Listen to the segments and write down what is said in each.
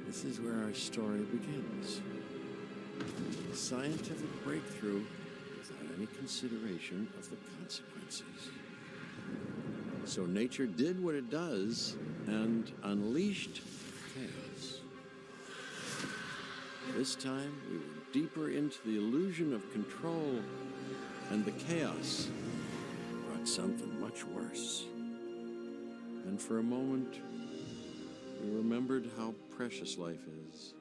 This is where our story begins. A scientific breakthrough without any consideration of the consequences. So nature did what it does and unleashed chaos. This time, we were deeper into the illusion of control, and the chaos brought something much worse. And for a moment, we remembered how precious life is.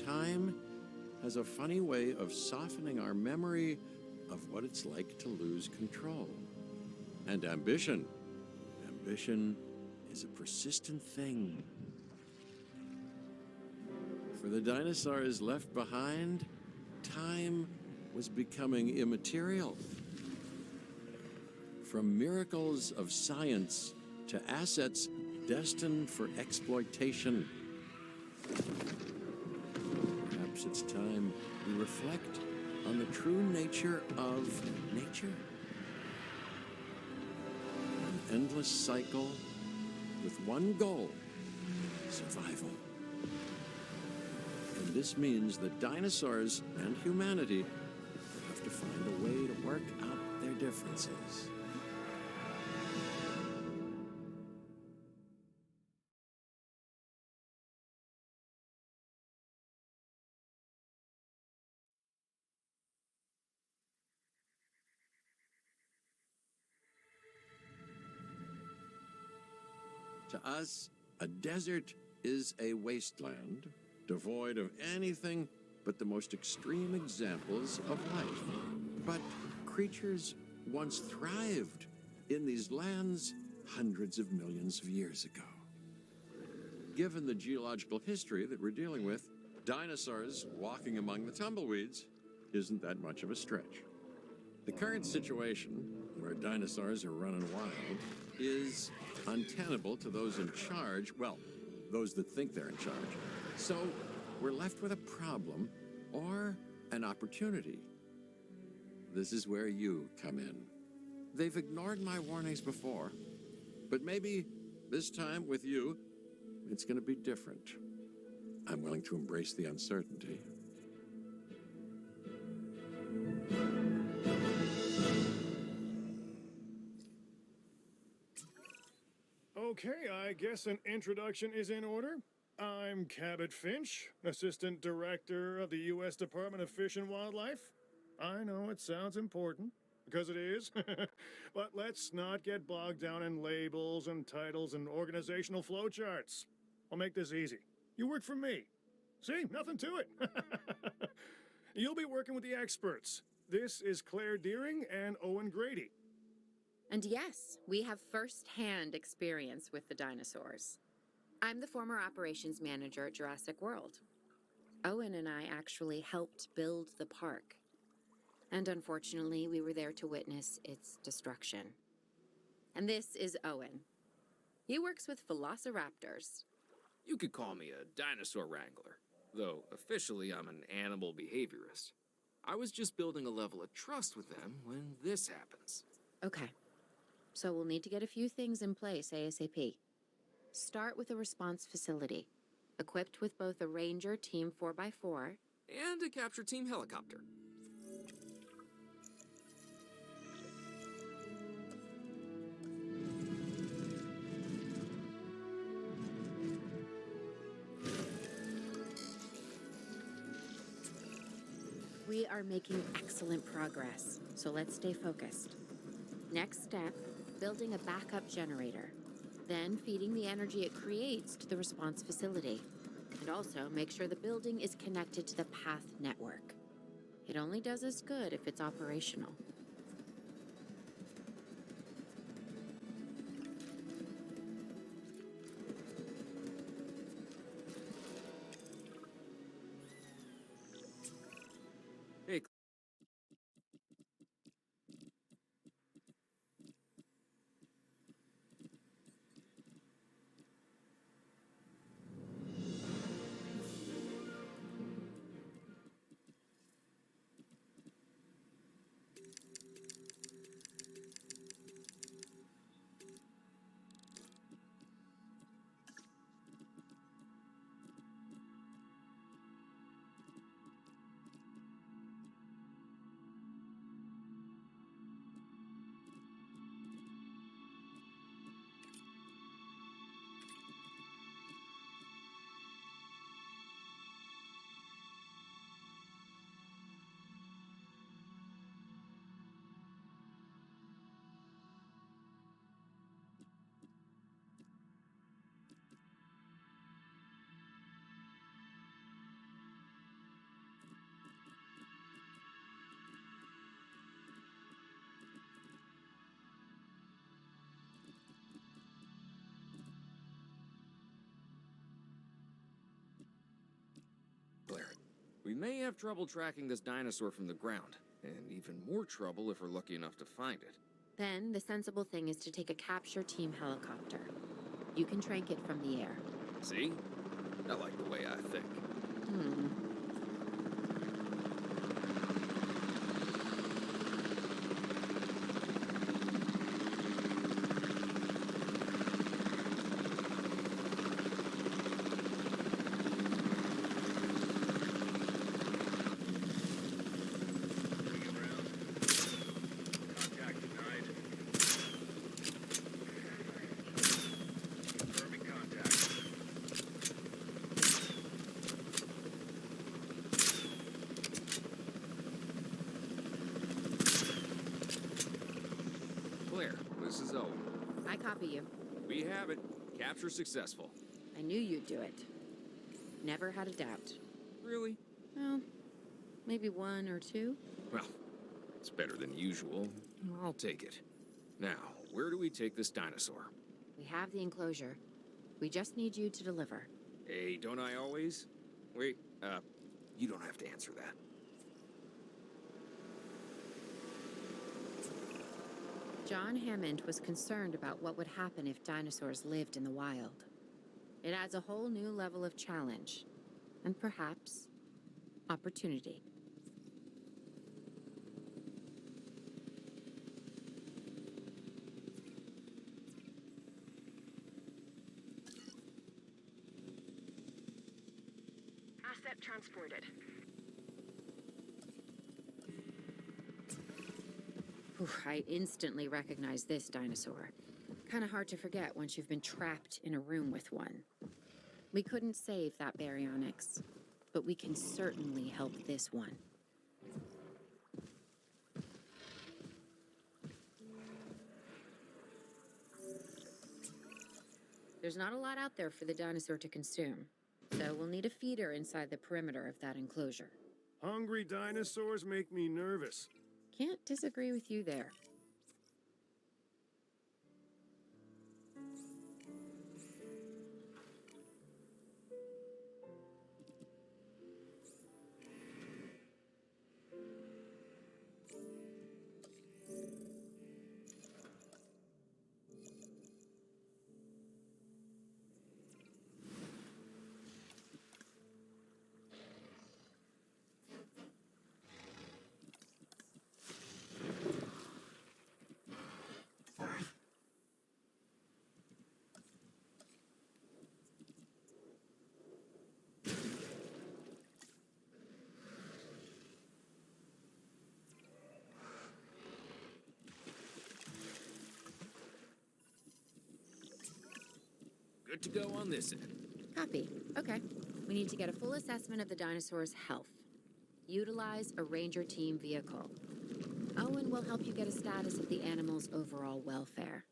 Time has a funny way of softening our memory of what it's like to lose control. And ambition. Ambition is a persistent thing. For the dinosaurs left behind, time was becoming immaterial. From miracles of science to assets destined for exploitation. Perhaps it's time we reflect on the true nature of nature. An endless cycle with one goal: survival. And this means that dinosaurs and humanity will have to find a way to work out their differences. To us, a desert is a wasteland, devoid of anything but the most extreme examples of life. But creatures once thrived in these lands hundreds of millions of years ago. Given the geological history that we're dealing with, dinosaurs walking among the tumbleweeds isn't that much of a stretch. The current situation, where dinosaurs are running wild, is untenable to those in charge, well, those that think they're in charge. So we're left with a problem or an opportunity. This is where you come in. They've ignored my warnings before, but maybe this time with you, it's going to be different. I'm willing to embrace the uncertainty. Okay, I guess an introduction is in order. I'm Cabot Finch, Assistant Director of the U.S. Department of Fish and Wildlife. I know it sounds important, because it is, but let's not get bogged down in labels and titles and organizational flowcharts. I'll make this easy. You work for me. See, nothing to it. You'll be working with the experts. This is Claire Deering and Owen Grady. And yes, we have first-hand experience with the dinosaurs. I'm the former operations manager at Jurassic World. Owen and I actually helped build the park. And unfortunately, we were there to witness its destruction. And this is Owen. He works with velociraptors. You could call me a dinosaur wrangler, though officially I'm an animal behaviorist. I was just building a level of trust with them when this happens. Okay. So we'll need to get a few things in place ASAP. Start with a response facility, equipped with both a Ranger Team 4x4 And a capture team helicopter. We are making excellent progress, so let's stay focused. Next step, building a backup generator. Then feeding the energy it creates to the response facility. And also make sure the building is connected to the path network. It only does us good if it's operational. Hey, We may have trouble tracking this dinosaur from the ground, and even more trouble if we're lucky enough to find it. Then the sensible thing is to take a capture team helicopter. You can trank it from the air. See? I like the way I think. Contact denied. Confirming contact. Claire, this is Owen. I copy you. We have it. Capture successful. I knew you'd do it. Never had a doubt. Really? Well, maybe one or two. Well, it's better than usual. I'll take it. Now, where do we take this dinosaur? We have the enclosure. We just need you to deliver. Hey, don't I always? Wait, you don't have to answer that. John Hammond was concerned about what would happen if dinosaurs lived in the wild. It adds a whole new level of challenge, and perhaps opportunity. Asset transported. Whew, I instantly recognize this dinosaur. Kind of hard to forget once you've been trapped in a room with one. We couldn't save that baryonyx, but we can certainly help this one. There's not a lot out there for the dinosaur to consume, so we'll need a feeder inside the perimeter of that enclosure. Hungry dinosaurs make me nervous. Can't disagree with you there. Good to go on this end. Copy. Okay. We need to get a full assessment of the dinosaur's health. Utilize a ranger team vehicle. Owen will help you get a status of the animal's overall welfare.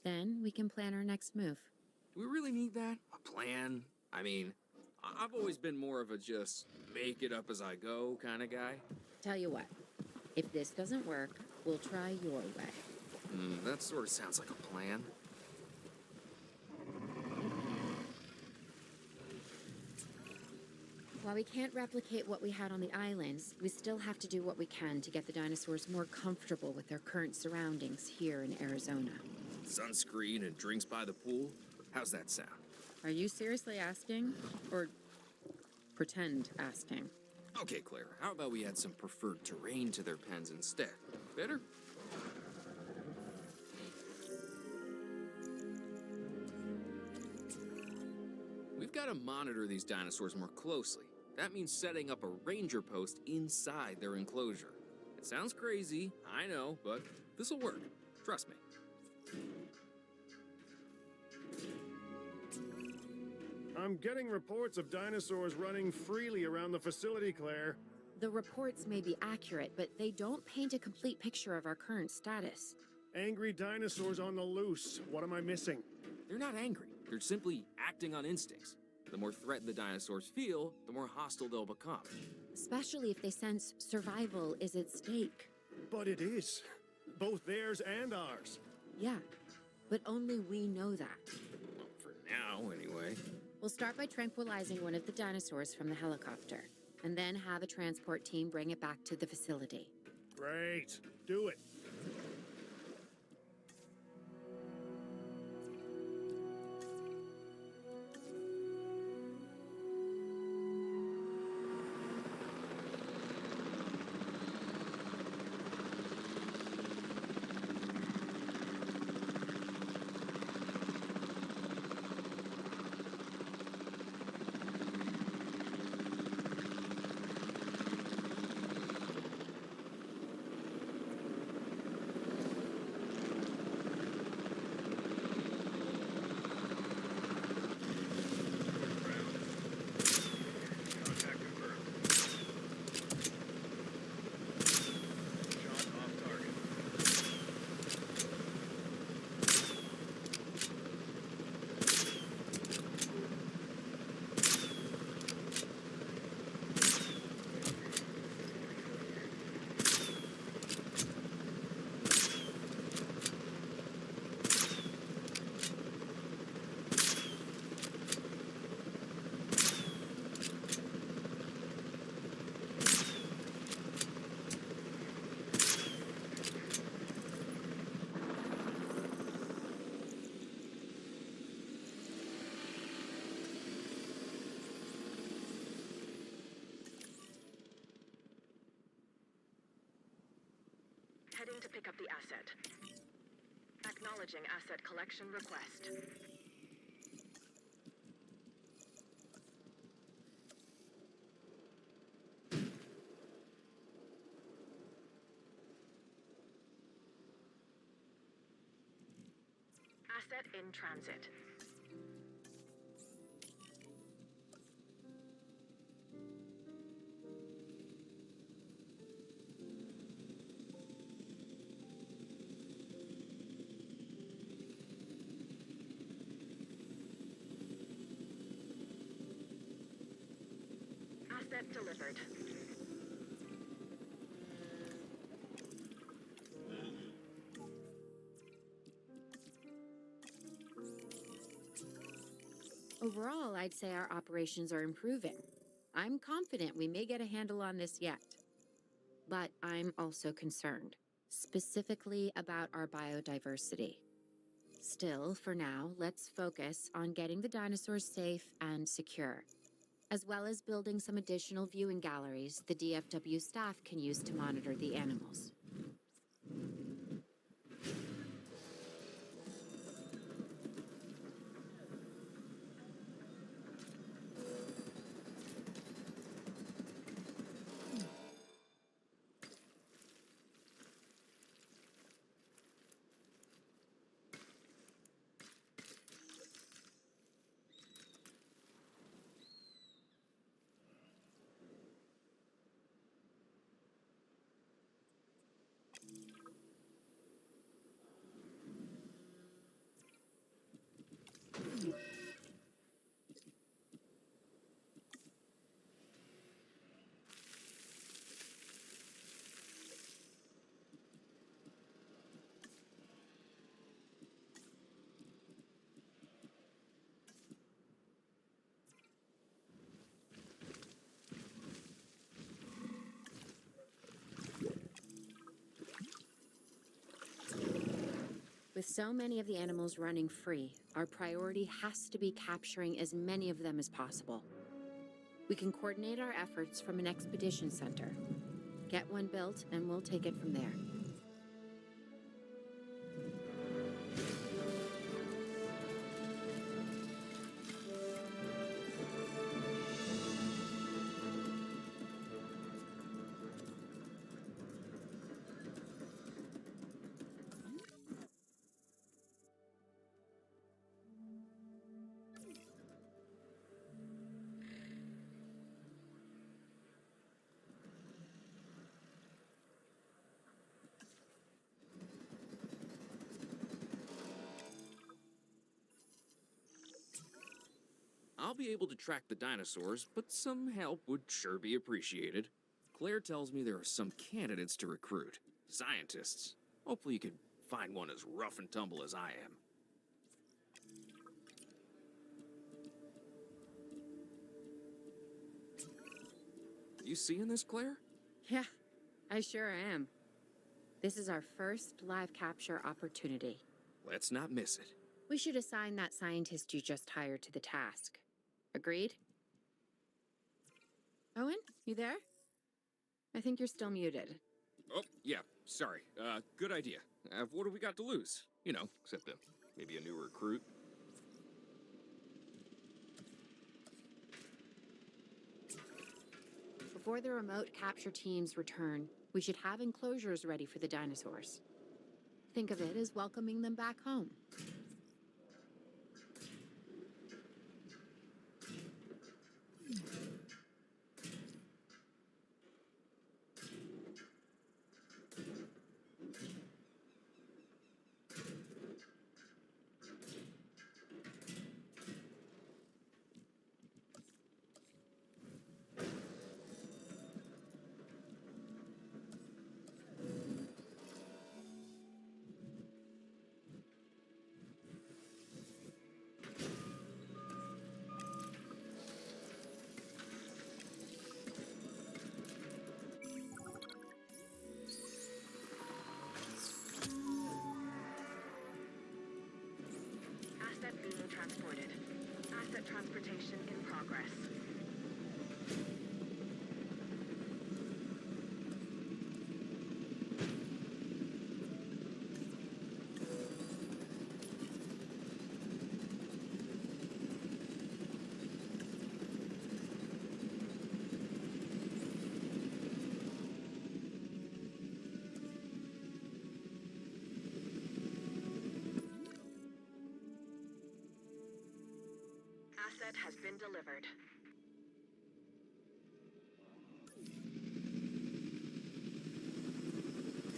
Then we can plan our next move. Do we really need that? A plan? I mean, I've always been more of a just make it up as I go kind of guy. Tell you what, if this doesn't work, we'll try your way. That sort of sounds like a plan. While we can't replicate what we had on the islands, we still have to do what we can to get the dinosaurs more comfortable with their current surroundings here in Arizona. Sunscreen and drinks by the pool? How's that sound? Are you seriously asking? Or pretend asking? Okay, Claire, how about we add some preferred terrain to their pens instead? Better? We've got to monitor these dinosaurs more closely. That means setting up a ranger post inside their enclosure. It sounds crazy, I know, but this'll work. Trust me. I'm getting reports of dinosaurs running freely around the facility, Claire. The reports may be accurate, but they don't paint a complete picture of our current status. Angry dinosaurs on the loose. What am I missing? They're not angry. They're simply acting on instincts. The more threatened the dinosaurs feel, the more hostile they'll become. Especially if they sense survival is at stake. But it is. Both theirs and ours. Yeah, but only we know that. Well, for now, anyway. We'll start by tranquilizing one of the dinosaurs from the helicopter. and then have a transport team bring it back to the facility. Great. Do it. Contact confirmed. Shot off target. Heading to pick up the asset. Acknowledging asset collection request. Asset in transit. Asset delivered. Overall, I'd say our operations are improving. I'm confident we may get a handle on this yet. But I'm also concerned, specifically about our biodiversity. Still, for now, let's focus on getting the dinosaurs safe and secure, as well as building some additional viewing galleries the DFW staff can use to monitor the animals. With so many of the animals running free, our priority has to be capturing as many of them as possible. We can coordinate our efforts from an expedition center. Get one built, and we'll take it from there. I'll be able to track the dinosaurs, but some help would sure be appreciated. Claire tells me there are some candidates to recruit. Scientists. Hopefully you can find one as rough and tumble as I am. You seeing this, Claire? Yeah, I sure am. This is our first live capture opportunity. Let's not miss it. We should assign that scientist you just hired to the task. Agreed? Owen, you there? I think you're still muted. Oh, yeah, sorry. Good idea. What do we got to lose? You know, except maybe a new recruit. Before the remote capture teams return, we should have enclosures ready for the dinosaurs. Think of it as welcoming them back home. Asset being transported. Asset transportation in progress. Asset has been delivered.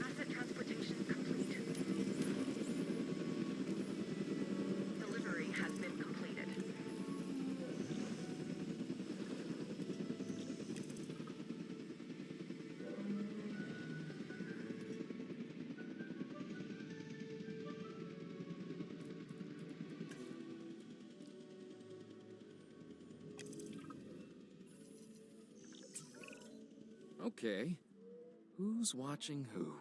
Asset transportation complete. Delivery has been completed. Okay. Who's watching who?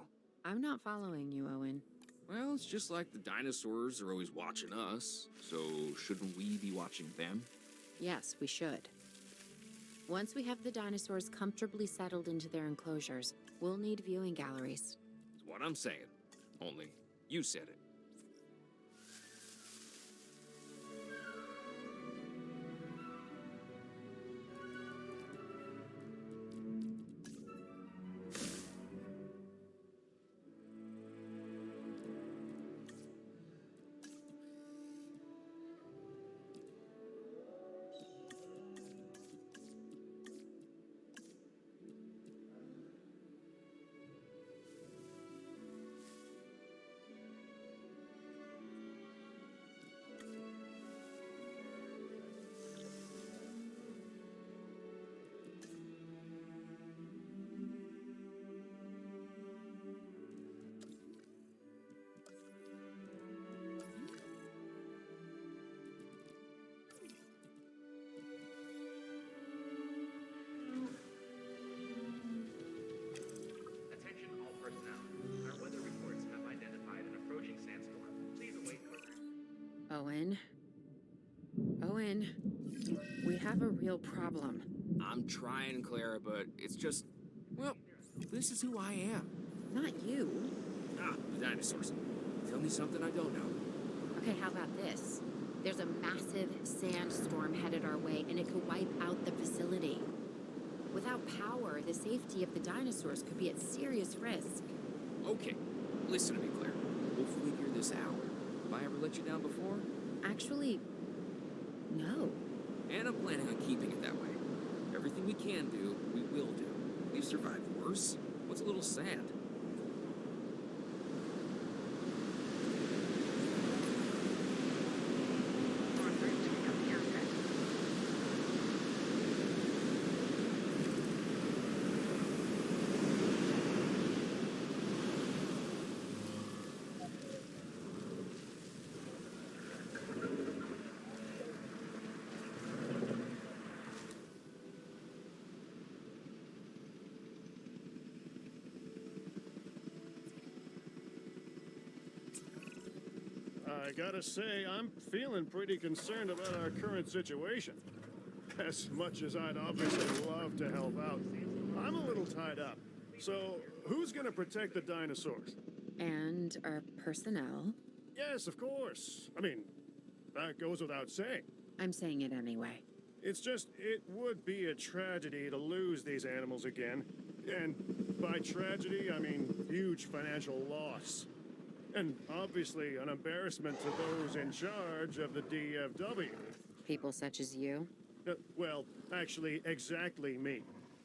I'm not following you, Owen. Well, it's just like the dinosaurs are always watching us, so shouldn't we be watching them? Yes, we should. Once we have the dinosaurs comfortably settled into their enclosures, we'll need viewing galleries. That's what I'm saying. Only, you said it. Attention all personnel. Our weather reports have identified an approaching sandstorm. Please await further. Owen? Owen, we have a real problem. I'm trying, Clara, but it's just... Well, this is who I am. Not you. Ah, the dinosaurs. Tell me something I don't know. Okay, how about this? There's a massive sandstorm headed our way, and it could wipe out the facility. Without power, the safety of the dinosaurs could be at serious risk. Okay, listen to me, Claire. We'll figure this out. Have I ever let you down before? Actually, no. And I'm planning on keeping it that way. Everything we can do, we will do. We've survived worse. What's a little sand? En route to pick up the asset. I gotta say, I'm feeling pretty concerned about our current situation. As much as I'd obviously love to help out, I'm a little tied up. So, who's gonna protect the dinosaurs? And our personnel. Yes, of course. I mean, that goes without saying. I'm saying it anyway. It's just, it would be a tragedy to lose these animals again. And by tragedy, I mean huge financial loss. And obviously an embarrassment to those in charge of the DFW. People such as you. Well, actually, exactly me.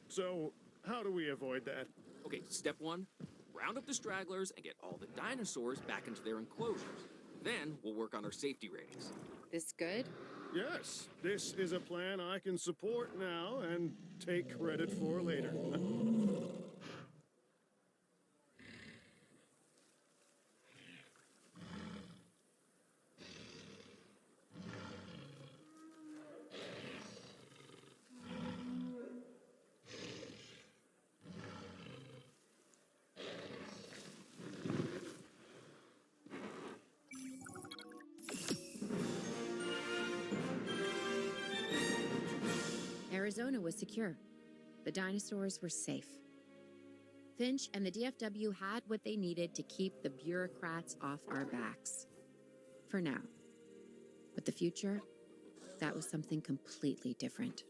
So, how do we avoid that? Okay, step one, round up the stragglers and get all the dinosaurs back into their enclosures. Then we'll work on our safety ratings. This good? Yes, this is a plan I can support now and take credit for later. Arizona was secure. The dinosaurs were safe. Finch and the DFW had what they needed to keep the bureaucrats off our backs. For now. But the future, that was something completely different.